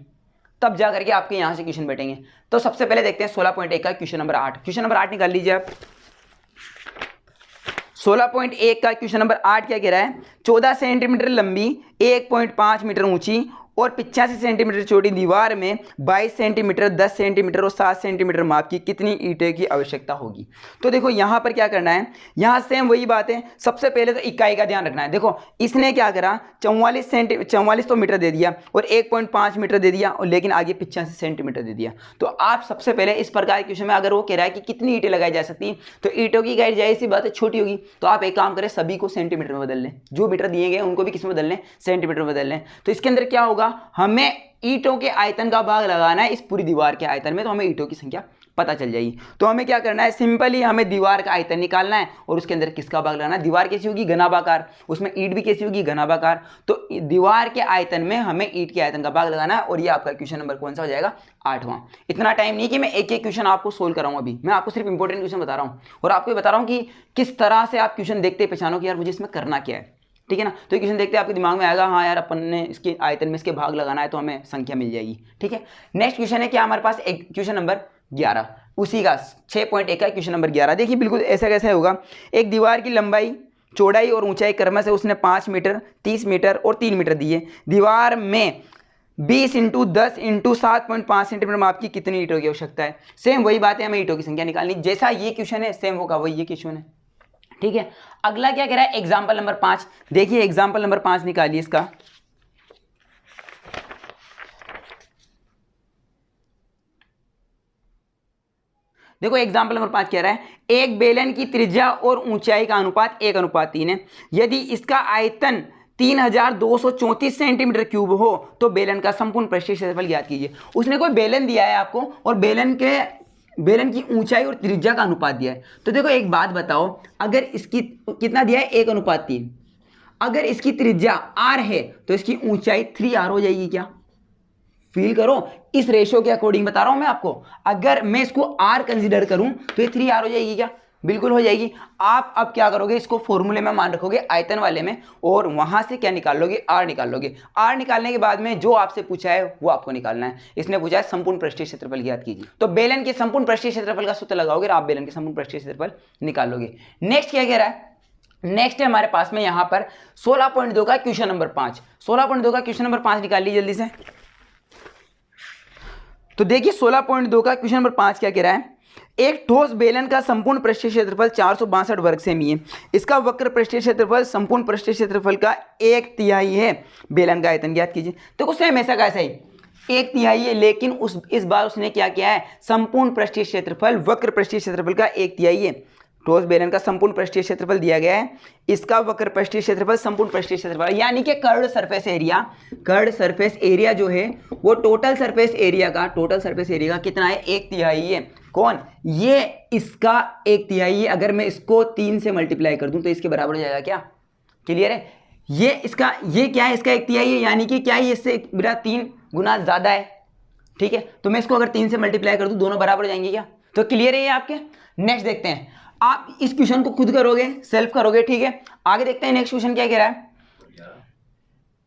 तब जा करके आपके यहाँ से क्वेश्चन बैठेंगे। तो सबसे पहले देखते हैं 16.1 का क्वेश्चन नंबर 8। क्वेश्चन नंबर 8 निकाल लीजिए आप। 16.1 का क्वेश्चन नंबर 8 क्या कह रहा है, 14 सेंटीमीटर लंबी, 1.5 मीटर ऊंची और 85 सेंटीमीटर चौड़ी दीवार में 22 सेंटीमीटर, 10 सेंटीमीटर और 7 सेंटीमीटर माप की कितनी ईंटें की आवश्यकता होगी। तो देखो यहाँ पर क्या करना है, यहाँ सेम वही बात है। सबसे पहले तो इकाई का ध्यान रखना है। देखो इसने क्या करा, 44 तो मीटर दे दिया और 1.5 मीटर दे दिया, और लेकिन आगे 85 सेंटीमीटर दे दिया। तो आप सबसे पहले इस प्रकार के क्वेश्चन में अगर वो कह रहा है कि कितनी ईंटें लगाई जा सकती हैं, तो ईंटों की इकाई जाहिर सी बात है छोटी होगी। तो आप एक काम करें, सभी को सेंटीमीटर में बदल लें, जो मीटर दिए गए उनको भी किस में बदल लें, सेंटीमीटर में बदल लें। तो इसके अंदर क्या होगा, हमें ईंटों के आयतन का भाग लगाना है इस पूरी दीवार के आयतन में, तो हमें ईंटों की संख्या पता चल जाएगी। तो हमें क्या करना है, सिंपली हमें दीवार का आयतन निकालना है और उसके अंदर किसका भाग लगाना है। दीवार कैसी होगी, घनाभाकार, उसमें ईंट भी कैसी होगी, घनाभाकार। तो दीवार के आयतन में हमें ईंट के आयतन का भाग लगाना है, और ये आपका क्वेश्चन नंबर कौन सा हो जाएगा, 8वां। इतना टाइम नहीं कि मैं एक एक क्वेश्चन आपको सोल्व कराऊं, अभी मैं आपको सिर्फ इंपॉर्टेंट क्वेश्चन बता रहा हूं और आपको बता रहा हूं कि किस तरह से आप क्वेश्चन देखते पहचानो कि यार मुझे इसमें करना क्या है, ठीक है ना। तो क्वेश्चन देखते आपके दिमाग में आएगा, हाँ यार अपन ने इसके आयतन में इसके भाग लगाना है तो हमें संख्या मिल जाएगी, ठीक है। नेक्स्ट क्वेश्चन है क्या हमारे पास, एक क्वेश्चन नंबर 11, उसी का 6.1 का क्वेश्चन नंबर 11। देखिए बिल्कुल ऐसा कैसे होगा, एक दीवार की लंबाई, चौड़ाई और ऊंचाई क्रम से उसने 5 मीटर, 30 मीटर और 3 मीटर दिए। दीवार में 20 × 10 × 7.5 सेंटीमीटर माप की कितनी ईंटों की आवश्यकता है। सेम वही बात है, हमें ईंटों की संख्या निकालनी, जैसा ये क्वेश्चन है सेम होगा वही ये क्वेश्चन है, ठीक है। अगला क्या कह रहा है, एग्जाम्पल नंबर 5। देखिए एग्जाम्पल नंबर 5 निकालिए इसका। देखो एग्जाम्पल नंबर 5 कह रहा है, एक बेलन की त्रिज्या और ऊंचाई का अनुपात 1:3 है। यदि इसका आयतन 3234 सेंटीमीटर क्यूब हो तो बेलन का संपूर्ण पृष्ठीय क्षेत्रफल ज्ञात कीजिए। उसने कोई बेलन दिया है आपको और बेलन की ऊंचाई और त्रिज्या का अनुपात दिया है। तो देखो एक बात बताओ, अगर इसकी कितना दिया है, 1:3, अगर इसकी त्रिज्या r है तो इसकी ऊंचाई 3r हो जाएगी क्या। फील करो, इस रेशो के अकॉर्डिंग बता रहा हूं मैं आपको। अगर मैं इसको r कंसीडर करूं तो ये 3r हो जाएगी क्या, बिल्कुल हो जाएगी। आप अब क्या करोगे, इसको फॉर्मूले में मान रखोगे आयतन वाले में, और वहां से क्या निकाल लोगे, r निकाल लोगे। r निकालने के बाद में जो आपसे पूछा है वो आपको निकालना है। इसने पूछा है संपूर्ण पृष्ठीय क्षेत्रफल ज्ञात कीजिए, तो बेलन के संपूर्ण पृष्ठीय क्षेत्रफल का सूत्र लगाओगे और आप बेलन के संपूर्ण पृष्ठीय क्षेत्रफल निकाल लोगे। नेक्स्ट क्या कह रहा है, नेक्स्ट है हमारे पास में यहां पर 16.2 का क्वेश्चन नंबर 5। 16.2 का क्वेश्चन नंबर 5 निकाल लीजिए जल्दी से। तो देखिए 16.2 का क्वेश्चन नंबर 5 क्या कह रहा है, एक ठोस बेलन का संपूर्ण पृष्ठीय क्षेत्रफल 462 वर्ग सेमी है। इसका वक्र पृष्ठीय क्षेत्रफल संपूर्ण पृष्ठीय क्षेत्रफल का 1/3 है। बेलन का आयतन ज्ञात कीजिए। तो कुछ हमेशा का ऐसा ही 1/3 है, लेकिन इस बार उसने क्या किया है, संपूर्ण पृष्ठीय क्षेत्रफल वक्र पृष्ठीय क्षेत्रफल का 1/3 है। ठोस बेलन का संपूर्ण पृष्ठीय क्षेत्रफल दिया गया है, इसका वक्र पृष्ठीय क्षेत्रफल संपूर्ण पृष्ठीय क्षेत्रफल, यानी कि कर्व्ड सरफेस एरिया जो है वो टोटल सरफेस एरिया का कितना है, 1/3 है। कौन, ये इसका 1/3 है। अगर मैं इसको 3 से मल्टीप्लाई कर दूं तो इसके बराबर हो जाएगा क्या, क्लियर है। ये क्या है, इसका 1/3 है, यानी कि क्या है, इससे मेरा 3 गुना ज्यादा है, ठीक है। तो मैं इसको अगर 3 से मल्टीप्लाई कर दूं दोनों बराबर हो जाएंगे क्या, तो क्लियर है ये आपके। नेक्स्ट देखते हैं, आप इस क्वेश्चन को खुद करोगे, सेल्फ करोगे, ठीक है। आगे देखते हैं नेक्स्ट क्वेश्चन क्या कह रहा है।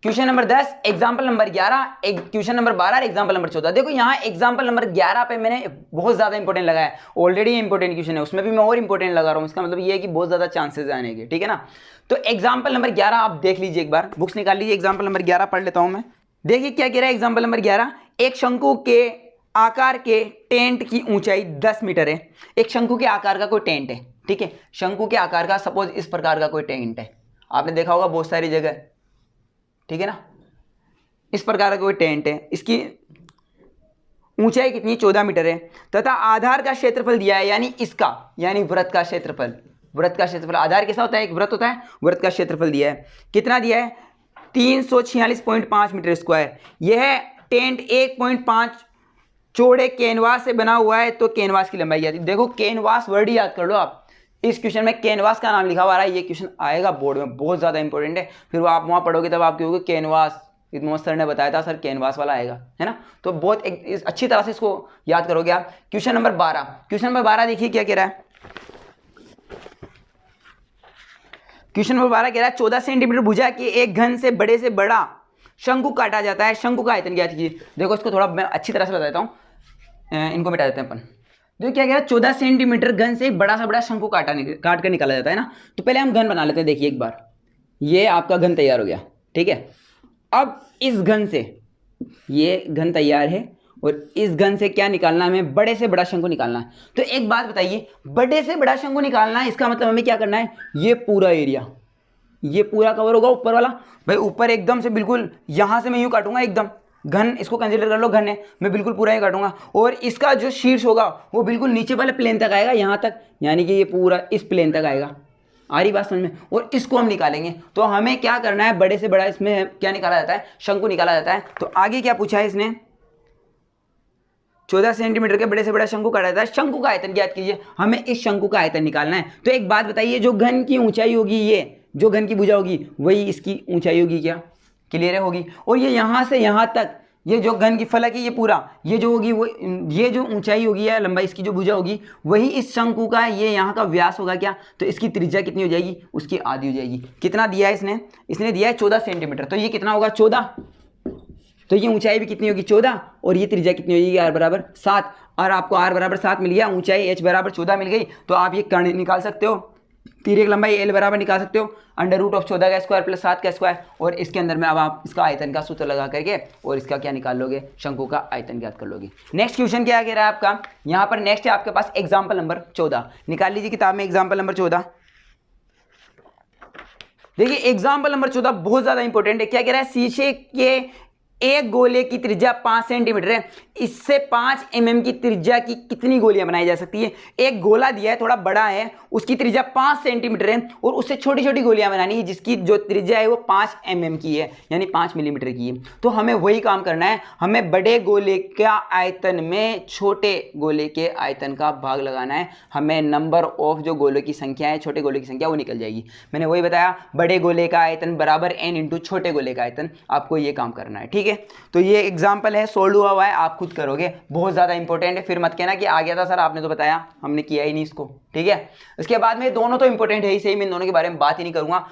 Question number 10, example number 11, question number 12, example number 14। देखो यहाँ एग्जाम्पल नंबर 11 पे मैंने बहुत ज्यादा इंपॉर्टेंट लगाया है, ऑलरेडी इंपॉर्टेंट क्वेश्चन है, उसमें भी मैं और इंपॉर्टेंट लगा रहा हूँ। इसका मतलब ये है कि बहुत ज्यादा चांसेस आने के, ठीक है ना। तो एग्जाम्पल नंबर 11 आप देख लीजिए, एक बार बुक्स निकाल लीजिए। एग्जाम्पल नंबर 11 पढ़ लेता हूँ मैं। देखिए क्या कह रहा है एग्जाम्पल नंबर 11, एक शंकु के आकार के टेंट की ऊंचाई 10 मीटर है। एक शंकु के आकार का कोई टेंट है, ठीक है। शंकु के आकार का सपोज इस प्रकार का कोई टेंट है, आपने देखा होगा बहुत सारी जगह, ठीक है ना। इस प्रकार का कोई टेंट है, इसकी ऊंचाई कितनी, 14 मीटर है, तथा आधार का क्षेत्रफल दिया है, यानी वृत्त का क्षेत्रफल। आधार कैसा होता है, एक वृत्त होता है, वृत्त का क्षेत्रफल दिया है। कितना दिया है, 346.5 मीटर स्क्वायर। यह टेंट 1.5 चौड़े कैनवास से बना हुआ है, तो कैनवास की लंबाई आती है। देखो कैनवास वर्ड याद कर लो आप, इस क्वेश्चन में कैनवास का नाम लिखा हुआ है, ये क्वेश्चन आएगा बोर्ड में, बहुत ज्यादा इंपॉर्टेंट है। फिर वो आप वहां पढ़ोगे तब आप कहोगे कैनवास, इतमोस सर ने बताया था सर कैनवास वाला आएगा, है ना। तो बहुत अच्छी तरह से इसको याद करोगे आप। क्वेश्चन नंबर 12 देखिए क्या कह रहा है। क्वेश्चन नंबर 12 कह रहा है 14 सेंटीमीटर भुजा के एक घन से बड़ा शंकु काटा जाता है, शंकु का आयतन ज्ञात कीजिए। देखो इसको थोड़ा मैं अच्छी तरह से बताता हूँ, इनको मिटा देते हैं अपन। देखो क्या कह रहा है, 14 सेंटीमीटर घन से एक बड़ा शंकु काट कर निकाला जाता है ना। तो पहले हम घन बना लेते हैं। देखिए एक बार, ये आपका घन तैयार हो गया, ठीक है। अब इस घन से, ये घन तैयार है और इस घन से क्या निकालना है, हमें बड़े से बड़ा शंकु निकालना है। तो एक बात बताइए, बड़े से बड़ा शंकु निकालना है, इसका मतलब हमें क्या करना है, ये पूरा एरिया, ये पूरा कवर होगा ऊपर वाला। भाई ऊपर एकदम से बिल्कुल यहां से मैं यूं काटूंगा एकदम, घन इसको कंसीडर कर लो, घन है, मैं बिल्कुल पूरा ही काटूंगा। और इसका जो शीर्ष होगा वो बिल्कुल नीचे वाले प्लेन तक आएगा, यहां तक, यानी कि ये पूरा इस प्लेन तक आएगा। आ रही बात समझ में। और इसको हम निकालेंगे, तो हमें क्या करना है, बड़े से बड़ा इसमें क्या निकाला जाता है, शंकु निकाला जाता है। तो आगे क्या पूछा है इसने, 14 सेंटीमीटर के बड़े से बड़ा शंकु काटा जाता है, शंकु का आयतन ज्ञात कीजिए। हमें इस शंकु का आयतन निकालना है। तो एक बात बताइए, जो घन की ऊंचाई होगी, ये जो घन की भुजा होगी वही इसकी ऊंचाई होगी, क्या क्लियर है, होगी। और ये यहां से यहां तक, ये जो घन की फलक है ये पूरा, ये जो होगी वो, ये जो ऊंचाई होगी या लंबाई इसकी जो भुजा होगी वही इस शंकु का, ये यहाँ का व्यास होगा क्या, तो इसकी त्रिज्या कितनी हो जाएगी, उसकी आधी हो जाएगी। कितना दिया है इसने दिया है 14 सेंटीमीटर, तो ये कितना होगा 14, तो ये ऊंचाई भी कितनी होगी 14, और ये त्रिज्या कितनी हो जाएगी r बराबर 7। और आपको r बराबर 7 मिल गया, ऊंचाई h बराबर 14 मिल गई। तो आप ये कर्ण निकाल सकते हो, तिर्यक लंबाई l बराबर निकाल सकते हो √14 का स्क्वायर प्लस 7 का स्क्वायर। और इसके अंदर में अब आप इसका आयतन का सूत्र लगा करके और इसका क्या निकाल लोगे, शंकु का आयतन ज्ञात कर लोगे। नेक्स्ट क्वेश्चन क्या कह रहा है आपका, यहाँ पर नेक्स्ट है आपके पास एग्जाम्पल नंबर 14, निकाल लीजिए किताब में एग्जाम्पल नंबर 14। देखिए एग्जाम्पल नंबर 14 बहुत ज्यादा इंपॉर्टेंट है। क्या कह रहा है, शीशे के एक गोले की त्रिज्या 5 सेंटीमीटर है, इससे 5 mm की त्रिज्या की कितनी गोलियां बनाई जा सकती है। एक गोला दिया है, थोड़ा बड़ा है, उसकी त्रिज्या 5 सेंटीमीटर है और उससे छोटी छोटी गोलियां बनानी है जिसकी जो त्रिज्या है वो 5 mm की है, यानी 5 मिलीमीटर की है। तो हमें वही काम करना है, हमें बड़े गोले का आयतन में छोटे गोले के आयतन का भाग लगाना है। हमें नंबर ऑफ जो गोलों की संख्या है, छोटे गोले की संख्या वो निकल जाएगी। मैंने वही बताया, बड़े गोले का आयतन बराबर n इंटू छोटे गोले का आयतन, आपको ये काम करना है, ठीक है। तो ये एग्जाम्पल है, सोल्व हुआ है, आप खुद करोगे, बहुत ज्यादा इंपॉर्टेंट है। फिर मत कहना कि आ गया था सर आपने तो बताया, हमने किया ही नहीं इसको, ठीक है। इसके बाद में दोनों तो इंपॉर्टेंट है ही सही, मैं दोनों के बारे में बात ही नहीं करूंगा।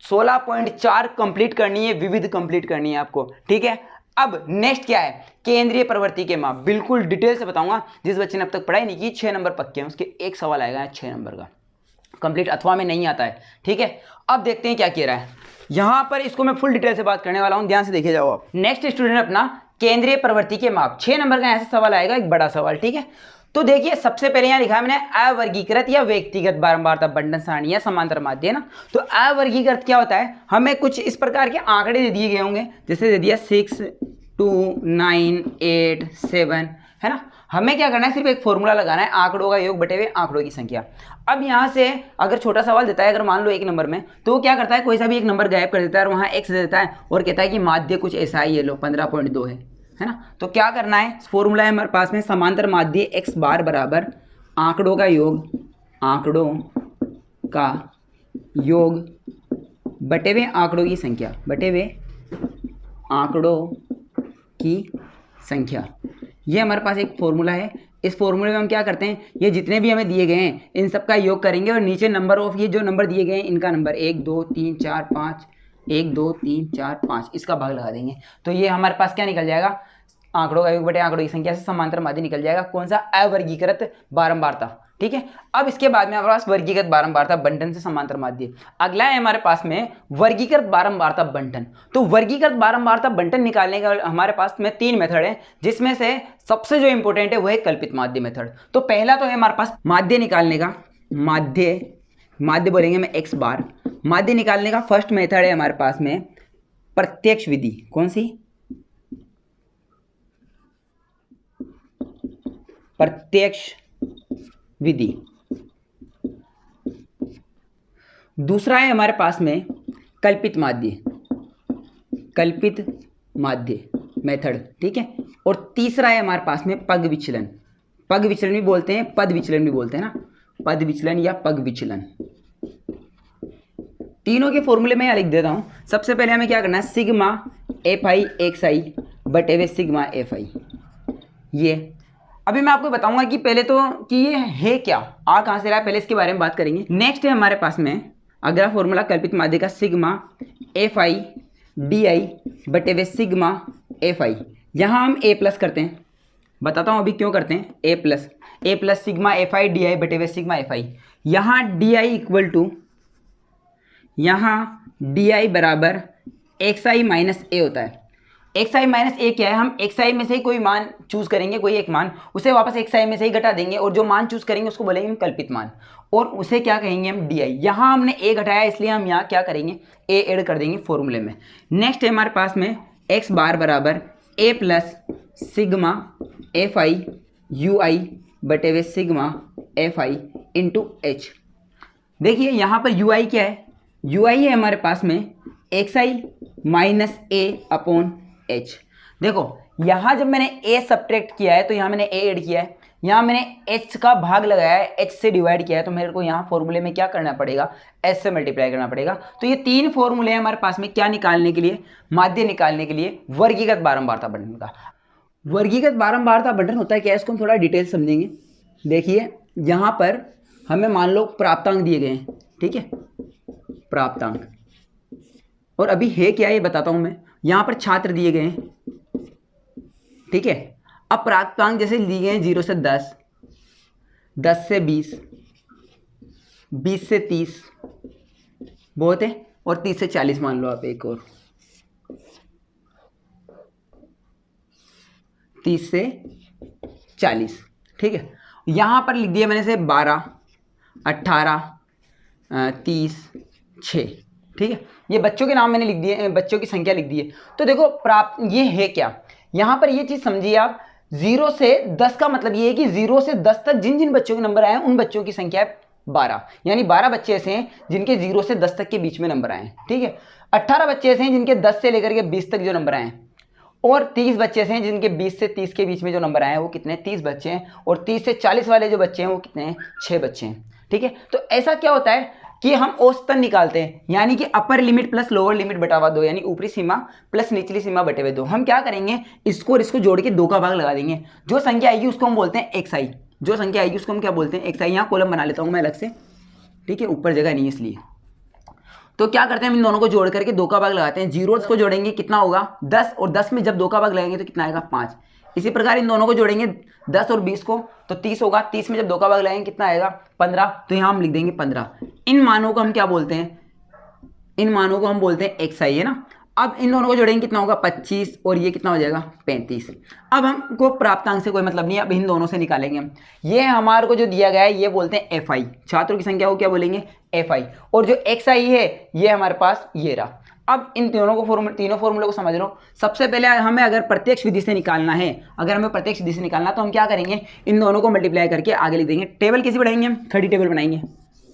16.4 कंप्लीट करनी है, विविध कंप्लीट करनी है आपको, ठीक है। अब नेक्स्ट क्या है, केंद्रीय प्रवृत्ति के माप, बिल्कुल डिटेल से बताऊंगा। जिस बच्चे ने अब तक पढ़ाई नहीं की, 6 नंबर पक्के हैं, उसके एक सवाल आएगा 6 नंबर का कंप्लीट, अथवा में नहीं आता है, ठीक है। अब देखते हैं क्या कह रहा है यहां पर, इसको मैं फुल डिटेल से बात करने वाला हूं, ध्यान से देखे जाओ आप। नेक्स्ट स्टूडेंट अपना केंद्रीय प्रवृत्ति के माप, 6 नंबर का ऐसा सवाल आएगा, एक बड़ा सवाल, ठीक है। तो देखिए सबसे पहले यहाँ लिखा है मैंने अवर्गीकृत या व्यक्तिगत बारंबारता बंटन सारणी या समांतर माध्य है ना। तो अवर्गीकृत क्या होता है, हमें कुछ इस प्रकार के आंकड़े दे दिए गए होंगे, जैसे दे दिया 6 2 9 8 7 है ना। हमें क्या करना है, सिर्फ एक फॉर्मूला लगाना है, आंकड़ों का योग बटे हुए आंकड़ों की संख्या। अब यहाँ से अगर छोटा सवाल देता है, अगर मान लो एक नंबर में, तो वो क्या करता है, कोई सा भी एक नंबर गायब कर देता है और वहाँ x दे देता है और कहता है कि माध्य कुछ ऐसा ही, ये लो 15.2 है ना। तो क्या करना है, फॉर्मूला है हमारे पास में, समांतर माध्य x बार बराबर आंकड़ों का योग बटे हुए आंकड़ों की संख्या, बटे हुए आंकड़ों की संख्या। ये हमारे पास एक फॉर्मूला है। इस फॉर्मूले में हम क्या करते हैं, ये जितने भी हमें दिए गए हैं इन सब का योग करेंगे और नीचे नंबर ऑफ, ये जो नंबर दिए गए हैं इनका नंबर 1 2 3 4 5, 1 2 3 4 5 इसका भाग लगा देंगे। तो ये हमारे पास क्या निकल जाएगा, आंकड़ों का योग बटे आंकड़ों की संख्या से समांतर माध्य निकल जाएगा। कौन सा, अवर्गीकृत बारंबारता। ठीक है, अब इसके बाद में हमारे पास वर्गीकृत बारंबारता बंटन से समांतर माध्य। अगला है हमारे पास में वर्गीकृत बारंबारता बंटन। तो वर्गीकृत बारंबारता बंटन निकालने का हमारे पास में 3 मेथड है, जिसमें से सबसे जो इंपॉर्टेंट है वो है कल्पित माध्य मेथड। तो पहला तो है हमारे पास माध्य निकालने का, माध्य बोलेंगे मैं x बार। माध्य निकालने का फर्स्ट मेथड है हमारे पास में प्रत्यक्ष विधि। कौन सी, प्रत्यक्ष विधि। दूसरा है हमारे पास में कल्पित माध्य मेथड। ठीक है, और तीसरा है हमारे पास में पग विचलन भी बोलते हैं, पद विचलन भी बोलते हैं ना, पद विचलन या पग विचलन। तीनों के फॉर्मूले में यहाँ लिख देता हूं। सबसे पहले हमें क्या करना है, सिग्मा एफ आई एक्स आई बटे हुए सिग्मा एफ आई। ये अभी मैं आपको बताऊंगा कि पहले तो कि ये है क्या, आ कहाँ से रहा है, पहले इसके बारे में बात करेंगे। नेक्स्ट है हमारे पास में अगला फॉर्मूला कल्पित माध्य का, sigma F I D I बटे वे सिग्मा एफ आई। यहाँ हम ए प्लस करते हैं, बताता हूँ अभी क्यों करते हैं, A plus sigma F I D I बटे वे सिग्मा एफ आई। यहाँ डी आई इक्वल टू, यहाँ डी आई बराबर एक्स आई माइनस ए होता है। एक्स आई माइनस ए क्या है, हम एक्स आई में से ही कोई मान चूज करेंगे, कोई एक मान, उसे वापस एक्स आई में से ही घटा देंगे और जो मान चूज करेंगे उसको बोलेंगे हम कल्पित मान, और उसे क्या कहेंगे हम डी आई। यहाँ हमने ए घटाया इसलिए हम यहाँ क्या करेंगे, ए ऐड कर देंगे फॉर्मूले में। नेक्स्ट है हमारे पास में एक्स बार बराबर A plus sigma F I U I बटे वे sigma F I into H. देखिए यहाँ पर यू आई क्या है, यू आई है हमारे पास में एक्स आई माइनस ए अपॉन एच। देखो यहाँ जब मैंने a सब्ट्रैक्ट किया है तो यहाँ मैंने a ऐड किया है, यहाँ मैंने h का भाग लगाया है, h से डिवाइड किया है, तो मेरे को यहाँ फॉर्मूले में क्या करना पड़ेगा, s से मल्टीप्लाई करना पड़ेगा। तो ये 3 फॉर्मूले हैं हमारे पास में क्या निकालने के लिए, माध्य निकालने के लिए वर्गीकृत बारंबारता बंटन का। वर्गीकृत बारंबारता बंटन होता है क्या, इसको हम थोड़ा डिटेल समझेंगे। देखिए यहाँ पर हमें मान लो प्राप्तांक दिए गए हैं, ठीक है, प्राप्तांक, और अभी है क्या ये बताता हूँ मैं। यहाँ पर छात्र दिए गए हैं, ठीक है। अब प्राप्तांक जैसे दिए गए हैं 0 से 10, 10 से 20, 20 से 30 बहुत है, और 30 से 40 मान लो आप, एक और 30 से 40, ठीक है। यहाँ पर लिख दिया मैंने से 12, 18, 30, 6, ठीक है। ये बच्चों के नाम मैंने लिख दिए, बच्चों की संख्या लिख दी है। तो देखो प्राप्त ये है क्या, यहाँ पर ये चीज़ समझिए आप, 0 से 10 का मतलब ये है कि 0 से 10 तक जिन जिन बच्चों के नंबर आए हैं उन बच्चों की संख्या है 12, यानी 12 बच्चे ऐसे हैं जिनके 0 से 10 तक के बीच में नंबर आए हैं, ठीक है। 18 बच्चे ऐसे हैं जिनके 10 से लेकर के 20 तक जो नंबर आए हैं, और 30 बच्चे ऐसे हैं जिनके 20 से 30 के बीच में जो नंबर आए हैं वो कितने, 30 बच्चे हैं, और 30 से 40 वाले जो बच्चे हैं वो कितने हैं, 6 बच्चे हैं, ठीक है। तो ऐसा क्या होता है कि हम औसतन निकालते हैं, यानी कि upper limit plus lower limit बटावा 2, यानी ऊपरी सीमा प्लस निचली सीमा बटे हुए 2। हम क्या करेंगे, इसको और इसको जोड़ के 2 का भाग लगा देंगे। जो संख्या आएगी उसको हम बोलते हैं एक्स आई, जो संख्या आएगी उसको हम क्या बोलते हैं, एक्स आई। यहाँ कॉलम बना लेता हूँ मैं अलग से, ठीक है, ऊपर जगह नहीं है इसलिए। तो क्या करते हैं, हम इन दोनों को जोड़ करके 2 का भाग लगाते हैं। जीरोस को जोड़ेंगे कितना होगा 10, और 10 में जब 2 का भाग लगाएंगे तो कितना आएगा 5। इसी प्रकार इन दोनों को जोड़ेंगे 10 और 20 को तो 30 होगा, 30 में जब 2 का भाग लगाएंगे कितना आएगा 15, तो यहाँ हम लिख देंगे 15। इन मानों को हम क्या बोलते हैं, इन मानों को हम बोलते हैं एक्स आई, है ना। अब इन दोनों को जोड़ेंगे कितना होगा 25 और ये कितना हो जाएगा 35। अब हमको प्राप्तांक से कोई मतलब नहीं है, अब इन दोनों से निकालेंगे हम। ये हमारे को जो दिया गया है ये बोलते हैं FI, छात्रों की संख्या को क्या बोलेंगे FI, और जो XI है ये हमारे पास ये रहा। अब इन तीनों को तीनों फॉर्मूले को समझ लो। सबसे पहले हमें अगर प्रत्यक्ष विधि से निकालना है, तो हम क्या करेंगे, इन दोनों को मल्टीप्लाई करके आगे लिख देंगे। टेबल कैसी बनाएंगे हम, खड़ी टेबल बनाएंगे,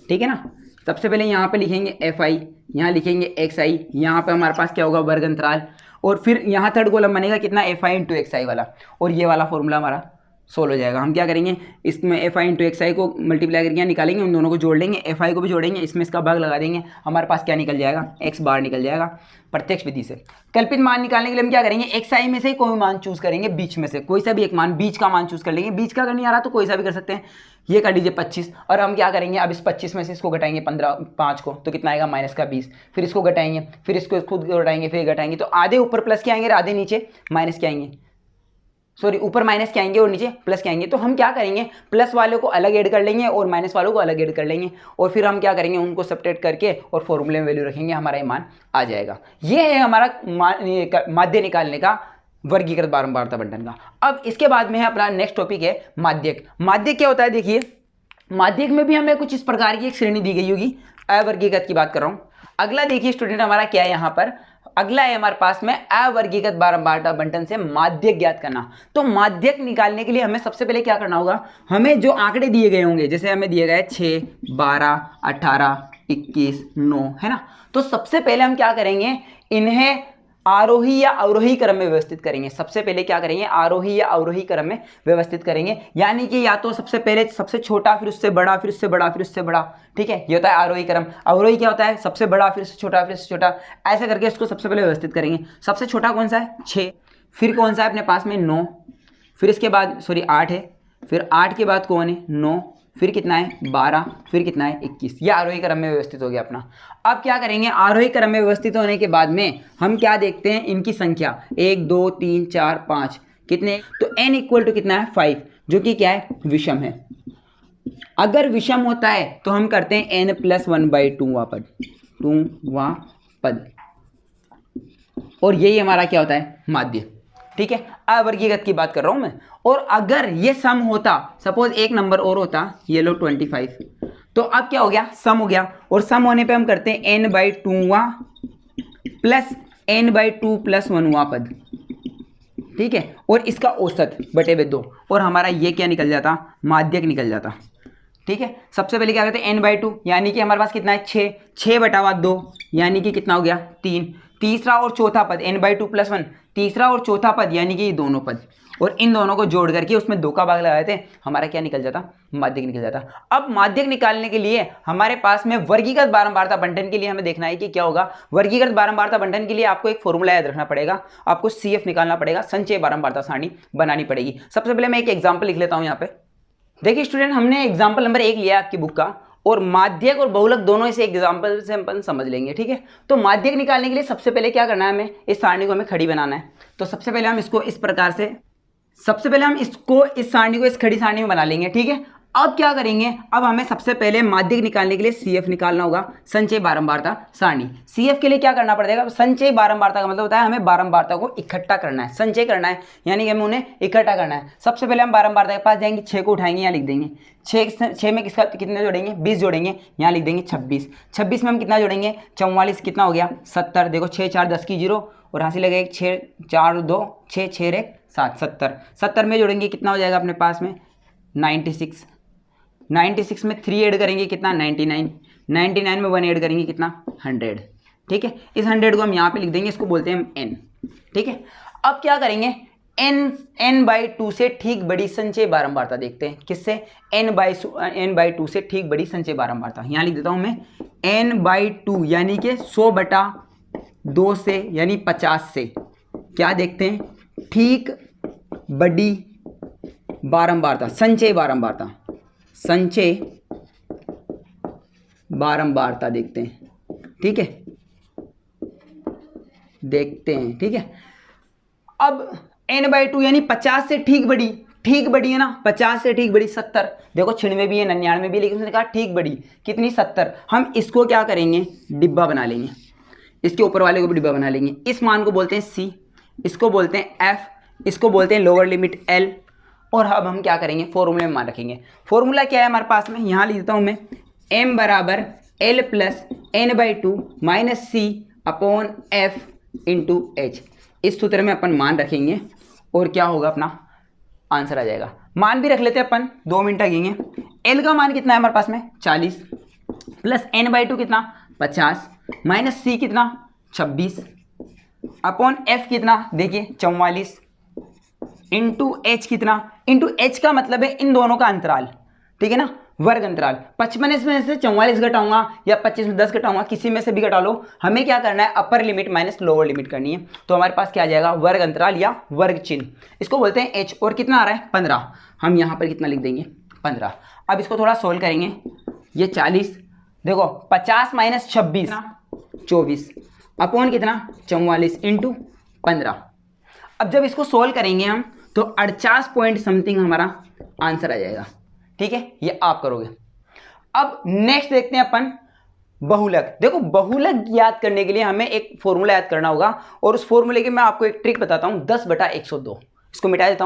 ठीक है ना। सबसे पहले यहाँ पे लिखेंगे FI, यहाँ लिखेंगे XI, यहाँ पे हमारे पास क्या होगा वर्ग अंतराल, और फिर यहाँ थर्ड कॉलम बनेगा कितना FI इंटू XI वाला, और ये वाला फॉर्मूला हमारा सोल्व हो जाएगा। हम क्या करेंगे, इसमें FI इंटू XI को मल्टीप्लाई करके निकालेंगे, उन दोनों को जोड़ लेंगे, FI को भी जोड़ेंगे, इसमें इसका भाग लगा देंगे, हमारे पास क्या निकल जाएगा X बार निकल जाएगा प्रत्यक्ष विधि से। कल्पित मान निकालने के लिए हम क्या करेंगे, XI में से कोई मान चूज करेंगे, बीच में से कोई सा भी एक मान, बीच का मान चूज कर लेंगे। बीच का अगर नहीं आ रहा तो कोई सा भी कर सकते हैं, ये कर लीजिए 25, और हम क्या करेंगे, अब इस 25 में से इसको घटाएंगे 5 को, तो कितना आएगा -20, फिर इसको घटाएंगे, फिर इसको खुद घटाएंगे, फिर घटाएंगे, तो आधे ऊपर प्लस के आएंगे, आधे नीचे माइनस के आएंगे, सॉरी ऊपर माइनस के आएंगे और नीचे प्लस के आएंगे। तो हम क्या करेंगे, प्लस वालों को अलग ऐड कर लेंगे और माइनस वालों को अलग ऐड कर लेंगे, और फिर हम क्या करेंगे, उनको सब्ट्रैक्ट करके और फॉर्मूले में वैल्यू रखेंगे, हमारा ये मान आ जाएगा। ये है हमारा माध्य निकालने का, वर्गीकृत बारंबारता बंटन का। अब इसके बाद में है अपना नेक्स्ट टॉपिक है माध्यक। माध्यक क्या होता है, देखिए माध्यक में भी हमें कुछ इस प्रकार की एक श्रेणी दी गई होगी, अवर्गीकृत की बात कर रहा हूँ। अगला देखिए स्टूडेंट हमारा क्या है, यहाँ पर अगला है हमारे पास में अवर्गीकृत बारंबारता बंटन से माध्यक ज्ञात करना। तो माध्यक निकालने के लिए हमें सबसे पहले क्या करना होगा, हमें जो आंकड़े दिए गए होंगे, जैसे हमें दिए गए 6, 12, 18, 21, 9, है ना। तो सबसे पहले हम क्या करेंगे, इन्हें आरोही या अवरोही क्रम में व्यवस्थित करेंगे। सबसे पहले क्या करेंगे, आरोही या अवरोही क्रम में व्यवस्थित करेंगे, यानी कि या तो सबसे पहले सबसे छोटा, फिर उससे बड़ा, फिर उससे बड़ा, फिर उससे बड़ा, ठीक है, ये होता है आरोही क्रम। अवरोही क्या होता है, सबसे बड़ा, फिर उससे छोटा, फिर उससे छोटा, ऐसे करके इसको सबसे पहले व्यवस्थित करेंगे। सबसे छोटा कौन सा है 6, फिर कौन सा है अपने पास में 9, फिर इसके बाद 8 है, फिर 8 के बाद कौन है 9, फिर कितना है 12, फिर कितना है 21। ये आरोही क्रम में व्यवस्थित हो गया अपना। अब क्या करेंगे, आरोही क्रम में व्यवस्थित होने के बाद में हम क्या देखते हैं, इनकी संख्या 1, 2, 3, 4, 5 कितने, तो n इक्वल टू कितना है 5, जो कि क्या है विषम है। अगर विषम होता है तो हम करते हैं n+1/2वां पद, और यही हमारा क्या होता है माध्य, ठीक है, अवर्गीकृत की बात कर रहा हूं मैं। और अगर ये सम होता, सपोज एक नंबर और होता, ये लो 25, तो अब क्या हो गया, सम हो गया, और सम होने पे हम करते हैं n/2वां प्लस n/2 + 1वां पद, ठीक है, और इसका औसत बटे में 2, और हमारा ये क्या निकल जाता, माध्यक निकल जाता, ठीक है। सबसे पहले क्या करते हैं n/2, यानी कि हमारे पास कितना है 6, 6/2 यानी कि कितना हो गया 3, तीसरा और चौथा पद n/2 + 1, तीसरा और चौथा पद यानी कि ये दोनों पद, और इन दोनों को जोड़ करके उसमें 2 का भाग लगाए थे, हमारा क्या निकल जाता, माध्यक निकल जाता। अब माध्यक निकालने के लिए हमारे पास में वर्गीकृत बारंबारता बंटन के लिए हमें देखना है कि क्या होगा। वर्गीकृत बारंबारता बंटन के लिए आपको एक फॉर्मूला याद रखना पड़ेगा, आपको CF निकालना पड़ेगा, संचय बारंबारता सारणी बनानी पड़ेगी। सबसे पहले मैं एक एग्जाम्पल लिख लेता हूँ यहाँ पे। देखिए स्टूडेंट, हमने एग्जाम्पल नंबर 1 लिया आपकी बुक का, और माध्यक और बहुलक दोनों इसे एग्जाम्पल से हम समझ लेंगे, ठीक है। तो माध्यक निकालने के लिए सबसे पहले क्या करना है, हमें इस सारणी को हमें खड़ी बनाना है। तो सबसे पहले हम इसको इस प्रकार से, इस सारणी को इस खड़ी सारणी में बना लेंगे, ठीक है। अब क्या करेंगे, अब हमें सबसे पहले माध्यक निकालने के लिए CF निकालना होगा, संचय बारंबारता सारणी। CF के लिए क्या करना पड़ेगा, संचय बारंबारता का मतलब होता है हमें बारंबारता को इकट्ठा करना है, संचय करना है, यानी कि हमें उन्हें इकट्ठा करना है। सबसे पहले हम बारंबारता के पास जाएंगे, 6 को उठाएंगे, यहाँ लिख देंगे 6 में किसका कितने जोड़ेंगे, 20 जोड़ेंगे, यहाँ लिख देंगे 26, 26 में हम कितना जोड़ेंगे 44, कितना हो गया 70, देखो 6 4 10 की 0, और हासिल लगेगा 6 4 2 6 6 1 7, 70, 70 में जोड़ेंगे कितना हो जाएगा अपने पास में 96, 96 में 3 ऐड करेंगे कितना 99, 99 में 1 ऐड करेंगे कितना 100, ठीक है। इस 100 को हम यहाँ पे लिख देंगे, इसको बोलते हैं हम n, ठीक है। अब क्या करेंगे, n/2 से ठीक बड़ी संचय बारंबारता देखते हैं, किससे, n/2 से ठीक बड़ी संचय बारंबारता। यहाँ लिख देता हूँ मैं n/2 यानी कि 100/2 से यानी 50 से क्या देखते हैं, ठीक बड़ी बारंबारता, संचय बारंबारता देखते हैं, ठीक है, ठीक है। अब n/2 यानी 50 से ठीक बड़ी है ना, 50 से ठीक बड़ी 70, देखो 96 भी है 99 भी है, लेकिन उसने कहा ठीक बड़ी कितनी 70। हम इसको क्या करेंगे, डिब्बा बना लेंगे, इसके ऊपर वाले को भी डिब्बा बना लेंगे। इस मान को बोलते हैं सी, इसको बोलते हैं एफ, इसको बोलते हैं लोअर लिमिट एल। और अब हम क्या करेंगे, फॉर्मूले में मान रखेंगे। फॉर्मूला क्या है हमारे पास में, यहाँ लिख देता हूँ मैं, m बराबर L plus N by two minus C upon F into H. इस सूत्र में अपन मान रखेंगे और क्या होगा, अपना आंसर आ जाएगा। मान भी रख लेते हैं अपन, 2 मिनट लगेंगे। एल का मान कितना है हमारे पास में 40 प्लस एन बाई टू कितना 50 माइनस सी कितना 26 अपॉन एफ कितना देखिए 44 इंटू एच कितना, इंटू एच का मतलब है इन दोनों का अंतराल, ठीक है ना, वर्ग अंतराल। 55 में से 44 घटाऊंगा या 25 में 10 घटाऊंगा, किसी में से भी घटा लो। हमें क्या करना है, upper limit minus lower limit करनी है। तो हमारे पास क्या आ जाएगा, वर्ग अंतराल या वर्ग चिन्ह, इसको बोलते हैं एच। और कितना आ रहा है 15, हम यहाँ पर कितना लिख देंगे 15। अब इसको थोड़ा सोल्व करेंगे, ये 40 देखो 50 माइनस 26 24 अपॉन कितना 44 इंटू 15। अब जब इसको सोल्व करेंगे हम तो 48 पॉइंट समथिंग हमारा आंसर आ जाएगा, ठीक है, ये आप करोगे। अब नेक्स्ट देखते हैं अपन बहुलक। देखो बहुलक याद करने के लिए हमें एक फॉर्मूला याद करना होगा और उस फॉर्मूले की मैं आपको एक ट्रिक बताता हूं, 10/102। इसको मिटा देता हूं।